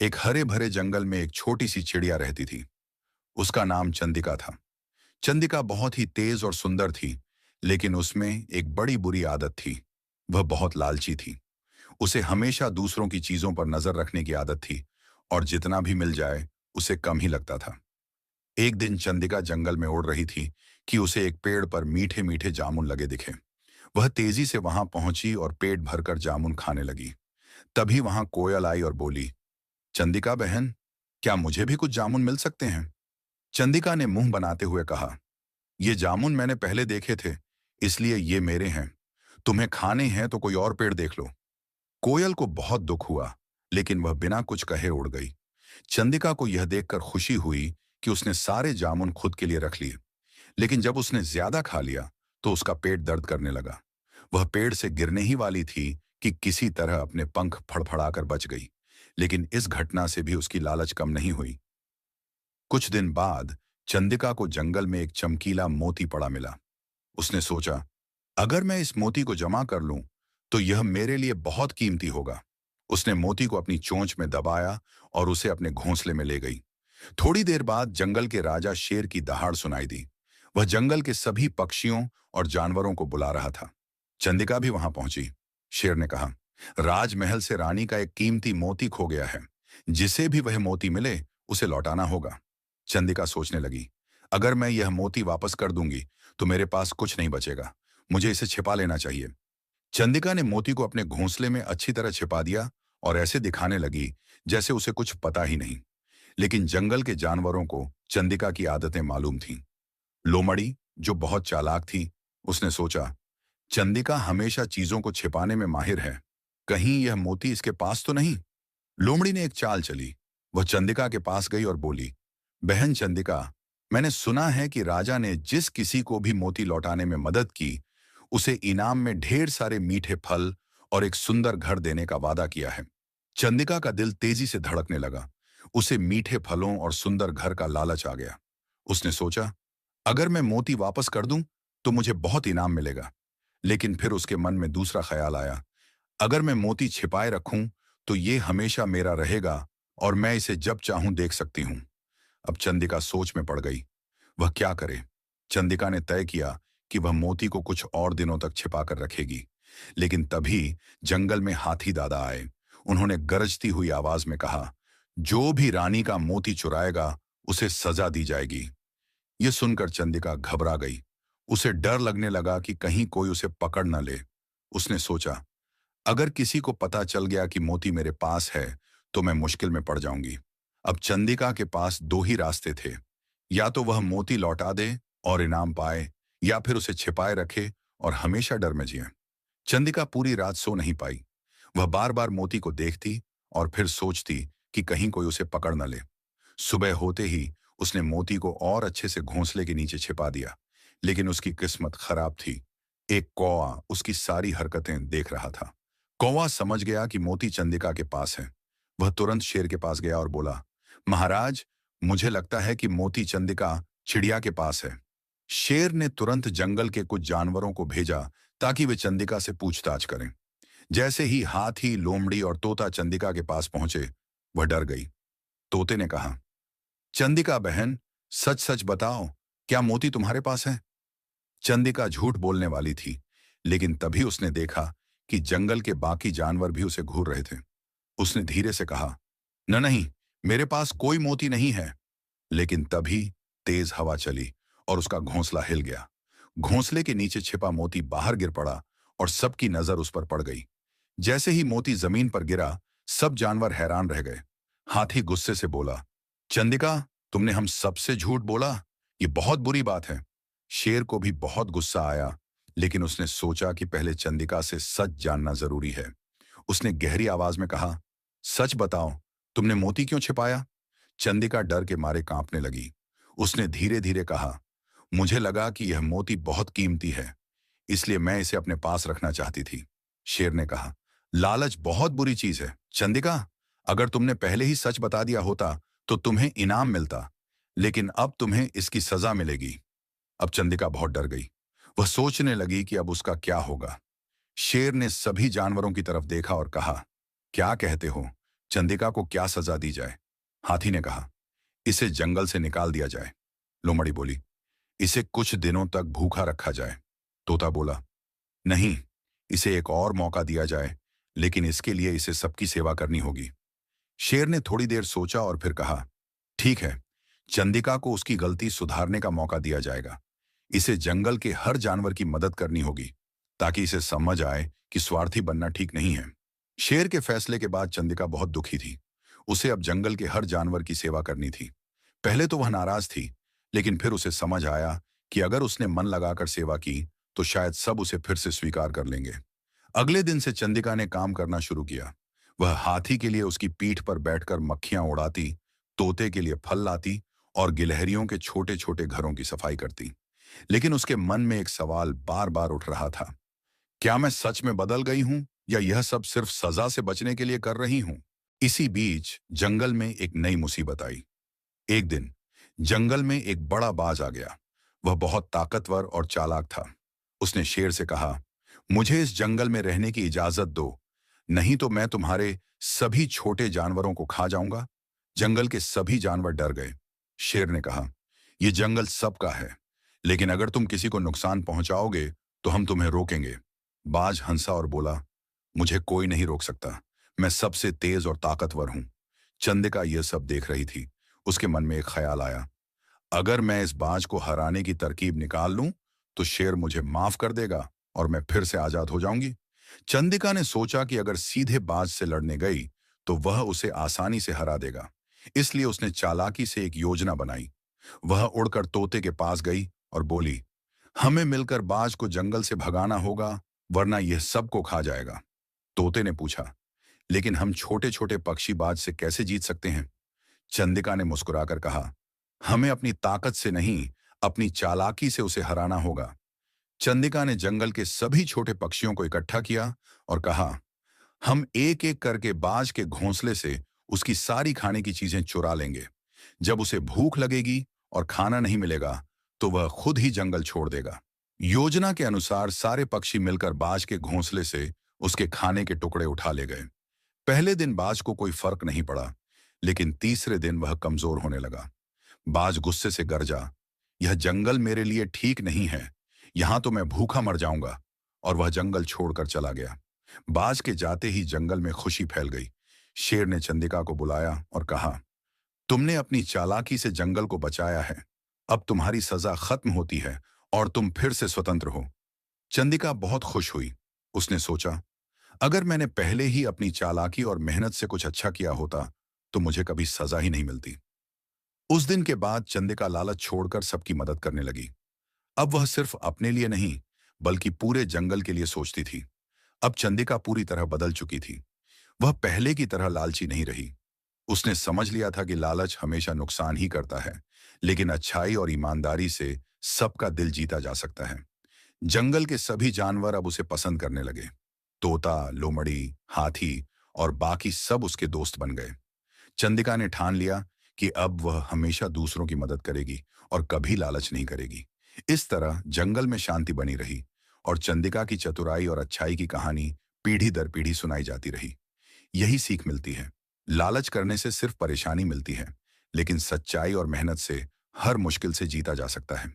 एक हरे भरे जंगल में एक छोटी सी चिड़िया रहती थी। उसका नाम चंदिका था। चंदिका बहुत ही तेज और सुंदर थी, लेकिन उसमें एक बड़ी बुरी आदत थी। वह बहुत लालची थी। उसे हमेशा दूसरों की चीजों पर नजर रखने की आदत थी, और जितना भी मिल जाए उसे कम ही लगता था। एक दिन चंदिका जंगल में उड़ रही थी कि उसे एक पेड़ पर मीठे मीठे जामुन लगे दिखे। वह तेजी से वहां पहुंची और पेट भरकर जामुन खाने लगी। तभी वहां कोयल आई और बोली, चंदिका बहन, क्या मुझे भी कुछ जामुन मिल सकते हैं? चंदिका ने मुंह बनाते हुए कहा, ये जामुन मैंने पहले देखे थे, इसलिए ये मेरे हैं। तुम्हें खाने हैं तो कोई और पेड़ देख लो। कोयल को बहुत दुख हुआ, लेकिन वह बिना कुछ कहे उड़ गई। चंदिका को यह देखकर खुशी हुई कि उसने सारे जामुन खुद के लिए रख लिए। लेकिन जब उसने ज्यादा खा लिया तो उसका पेट दर्द करने लगा। वह पेड़ से गिरने ही वाली थी कि किसी तरह अपने पंख फड़फड़ाकर बच गई। लेकिन इस घटना से भी उसकी लालच कम नहीं हुई। कुछ दिन बाद चंदिका को जंगल में एक चमकीला मोती पड़ा मिला। उसने सोचा, अगर मैं इस मोती को जमा कर लूं तो यह मेरे लिए बहुत कीमती होगा। उसने मोती को अपनी चोंच में दबाया और उसे अपने घोंसले में ले गई। थोड़ी देर बाद जंगल के राजा शेर की दहाड़ सुनाई दी। वह जंगल के सभी पक्षियों और जानवरों को बुला रहा था। चंदिका भी वहां पहुंची। शेर ने कहा, राजमहल से रानी का एक कीमती मोती खो गया है। जिसे भी वह मोती मिले उसे लौटाना होगा। चंदिका सोचने लगी, अगर मैं यह मोती वापस कर दूंगी तो मेरे पास कुछ नहीं बचेगा। मुझे इसे छिपा लेना चाहिए। चंदिका ने मोती को अपने घोंसले में अच्छी तरह छिपा दिया और ऐसे दिखाने लगी जैसे उसे कुछ पता ही नहीं। लेकिन जंगल के जानवरों को चंदिका की आदतें मालूम थीं। लोमड़ी, जो बहुत चालाक थी, उसने सोचा, चंदिका हमेशा चीजों को छिपाने में माहिर है। कहीं यह मोती इसके पास तो नहीं? लोमड़ी ने एक चाल चली। वह चंदिका के पास गई और बोली, बहन चंदिका, मैंने सुना है कि राजा ने जिस किसी को भी मोती लौटाने में मदद की, उसे इनाम में ढेर सारे मीठे फल और एक सुंदर घर देने का वादा किया है। चंदिका का दिल तेजी से धड़कने लगा। उसे मीठे फलों और सुंदर घर का लालच आ गया। उसने सोचा, अगर मैं मोती वापस कर दूं तो मुझे बहुत इनाम मिलेगा। लेकिन फिर उसके मन में दूसरा ख्याल आया, अगर मैं मोती छिपाए रखूं तो ये हमेशा मेरा रहेगा और मैं इसे जब चाहूं देख सकती हूं। अब चंदिका सोच में पड़ गई। वह क्या करे? चंदिका ने तय किया कि वह मोती को कुछ और दिनों तक छिपा कर रखेगी। लेकिन तभी जंगल में हाथी दादा आए। उन्होंने गरजती हुई आवाज में कहा, जो भी रानी का मोती चुराएगा उसे सजा दी जाएगी। यह सुनकर चंदिका घबरा गई। उसे डर लगने लगा कि कहीं कोई उसे पकड़ न ले। उसने सोचा, अगर किसी को पता चल गया कि मोती मेरे पास है तो मैं मुश्किल में पड़ जाऊंगी। अब चंदिका के पास दो ही रास्ते थे, या तो वह मोती लौटा दे और इनाम पाए, या फिर उसे छिपाए रखे और हमेशा डर में जिए। चंदिका पूरी रात सो नहीं पाई। वह बार बार मोती को देखती और फिर सोचती कि कहीं कोई उसे पकड़ न ले। सुबह होते ही उसने मोती को और अच्छे से घोंसले के नीचे छिपा दिया। लेकिन उसकी किस्मत खराब थी। एक कौवा उसकी सारी हरकतें देख रहा था। कौवा समझ गया कि मोती चंदिका के पास है। वह तुरंत शेर के पास गया और बोला, महाराज, मुझे लगता है कि मोती चंदिका चिड़िया के पास है। शेर ने तुरंत जंगल के कुछ जानवरों को भेजा ताकि वे चंदिका से पूछताछ करें। जैसे ही हाथी, लोमड़ी और तोता चंदिका के पास पहुंचे, वह डर गई। तोते ने कहा, चंदिका बहन, सच सच बताओ, क्या मोती तुम्हारे पास है? चंदिका झूठ बोलने वाली थी, लेकिन तभी उसने देखा कि जंगल के बाकी जानवर भी उसे घूर रहे थे। उसने धीरे से कहा, न नहीं, मेरे पास कोई मोती नहीं है। लेकिन तभी तेज हवा चली और उसका घोंसला हिल गया। घोंसले के नीचे छिपा मोती बाहर गिर पड़ा और सबकी नजर उस पर पड़ गई। जैसे ही मोती जमीन पर गिरा, सब जानवर हैरान रह गए। हाथी गुस्से से बोला, चंदिका, तुमने हम सबसे झूठ बोला। ये बहुत बुरी बात है। शेर को भी बहुत गुस्सा आया, लेकिन उसने सोचा कि पहले चंदिका से सच जानना जरूरी है। उसने गहरी आवाज में कहा, सच बताओ, तुमने मोती क्यों छिपाया? चंदिका डर के मारे कांपने लगी। उसने धीरे धीरे कहा, मुझे लगा कि यह मोती बहुत कीमती है, इसलिए मैं इसे अपने पास रखना चाहती थी। शेर ने कहा, लालच बहुत बुरी चीज है चंदिका। अगर तुमने पहले ही सच बता दिया होता तो तुम्हें इनाम मिलता, लेकिन अब तुम्हें इसकी सजा मिलेगी। अब चंदिका बहुत डर गई। वह सोचने लगी कि अब उसका क्या होगा। शेर ने सभी जानवरों की तरफ देखा और कहा, क्या कहते हो? चंदिका को क्या सजा दी जाए? हाथी ने कहा, इसे जंगल से निकाल दिया जाए। लोमड़ी बोली, इसे कुछ दिनों तक भूखा रखा जाए। तोता बोला, नहीं, इसे एक और मौका दिया जाए, लेकिन इसके लिए इसे सबकी सेवा करनी होगी। शेर ने थोड़ी देर सोचा और फिर कहा, ठीक है, चंदिका को उसकी गलती सुधारने का मौका दिया जाएगा। इसे जंगल के हर जानवर की मदद करनी होगी, ताकि इसे समझ आए कि स्वार्थी बनना ठीक नहीं है। शेर के फैसले के बाद चंदिका बहुत दुखी थी। उसे अब जंगल के हर जानवर की सेवा करनी थी। पहले तो वह नाराज थी, लेकिन फिर उसे समझ आया कि अगर उसने मन लगाकर सेवा की, तो शायद सब उसे फिर से स्वीकार कर लेंगे। अगले दिन से चंदिका ने काम करना शुरू किया। वह हाथी के लिए उसकी पीठ पर बैठकर मक्खियां उड़ाती, तोते के लिए फल लाती और गिलहरियों के छोटे छोटे घरों की सफाई करती। लेकिन उसके मन में एक सवाल बार बार उठ रहा था, क्या मैं सच में बदल गई हूं, या यह सब सिर्फ सजा से बचने के लिए कर रही हूं? इसी बीच जंगल में एक नई मुसीबत आई। एक दिन जंगल में एक बड़ा बाज आ गया। वह बहुत ताकतवर और चालाक था। उसने शेर से कहा, मुझे इस जंगल में रहने की इजाजत दो, नहीं तो मैं तुम्हारे सभी छोटे जानवरों को खा जाऊंगा। जंगल के सभी जानवर डर गए। शेर ने कहा, यह जंगल सबका है, लेकिन अगर तुम किसी को नुकसान पहुंचाओगे तो हम तुम्हें रोकेंगे। बाज हंसा और बोला, मुझे कोई नहीं रोक सकता, मैं सबसे तेज और ताकतवर हूं। चंदिका यह सब देख रही थी। उसके मन में एक ख्याल आया, अगर मैं इस बाज को हराने की तरकीब निकाल लूं, तो शेर मुझे माफ कर देगा और मैं फिर से आजाद हो जाऊंगी। चंदिका ने सोचा कि अगर सीधे बाज से लड़ने गई, तो वह उसे आसानी से हरा देगा। इसलिए उसने चालाकी से एक योजना बनाई। वह उड़कर तोते के पास गई और बोली, हमें मिलकर बाज को जंगल से भगाना होगा, वरना यह सबको खा जाएगा। तोते ने पूछा, लेकिन हम छोटे छोटे पक्षी बाज से कैसे जीत सकते हैं? चंदिका ने मुस्कुराकर कहा, हमें अपनी ताकत से नहीं, अपनी चालाकी से उसे हराना होगा। चंदिका ने जंगल के सभी छोटे पक्षियों को इकट्ठा किया और कहा, हम एक एक करके बाज के घोंसले से उसकी सारी खाने की चीजें चुरा लेंगे। जब उसे भूख लगेगी और खाना नहीं मिलेगा, तो वह खुद ही जंगल छोड़ देगा। योजना के अनुसार सारे पक्षी मिलकर बाज के घोंसले से उसके खाने के टुकड़े उठा ले गए। पहले दिन बाज को कोई फर्क नहीं पड़ा, लेकिन तीसरे दिन वह कमजोर होने लगा। बाज गुस्से से गरजा, यह जंगल मेरे लिए ठीक नहीं है, यहां तो मैं भूखा मर जाऊंगा। और वह जंगल छोड़कर चला गया। बाज के जाते ही जंगल में खुशी फैल गई। शेर ने चंदिका को बुलाया और कहा, तुमने अपनी चालाकी से जंगल को बचाया है, अब तुम्हारी सजा खत्म होती है और तुम फिर से स्वतंत्र हो। चंदिका बहुत खुश हुई। उसने सोचा, अगर मैंने पहले ही अपनी चालाकी और मेहनत से कुछ अच्छा किया होता, तो मुझे कभी सजा ही नहीं मिलती। उस दिन के बाद चंदिका लालच छोड़कर सबकी मदद करने लगी। अब वह सिर्फ अपने लिए नहीं, बल्कि पूरे जंगल के लिए सोचती थी। अब चंदिका पूरी तरह बदल चुकी थी। वह पहले की तरह लालची नहीं रही। उसने समझ लिया था कि लालच हमेशा नुकसान ही करता है, लेकिन अच्छाई और ईमानदारी से सबका दिल जीता जा सकता है। जंगल के सभी जानवर अब उसे पसंद करने लगे। तोता, लोमड़ी, हाथी और बाकी सब उसके दोस्त बन गए। चंदिका ने ठान लिया कि अब वह हमेशा दूसरों की मदद करेगी और कभी लालच नहीं करेगी। इस तरह जंगल में शांति बनी रही और चंदिका की चतुराई और अच्छाई की कहानी पीढ़ी दर पीढ़ी सुनाई जाती रही। यही सीख मिलती है, लालच करने से सिर्फ परेशानी मिलती है, लेकिन सच्चाई और मेहनत से हर मुश्किल से जीता जा सकता है।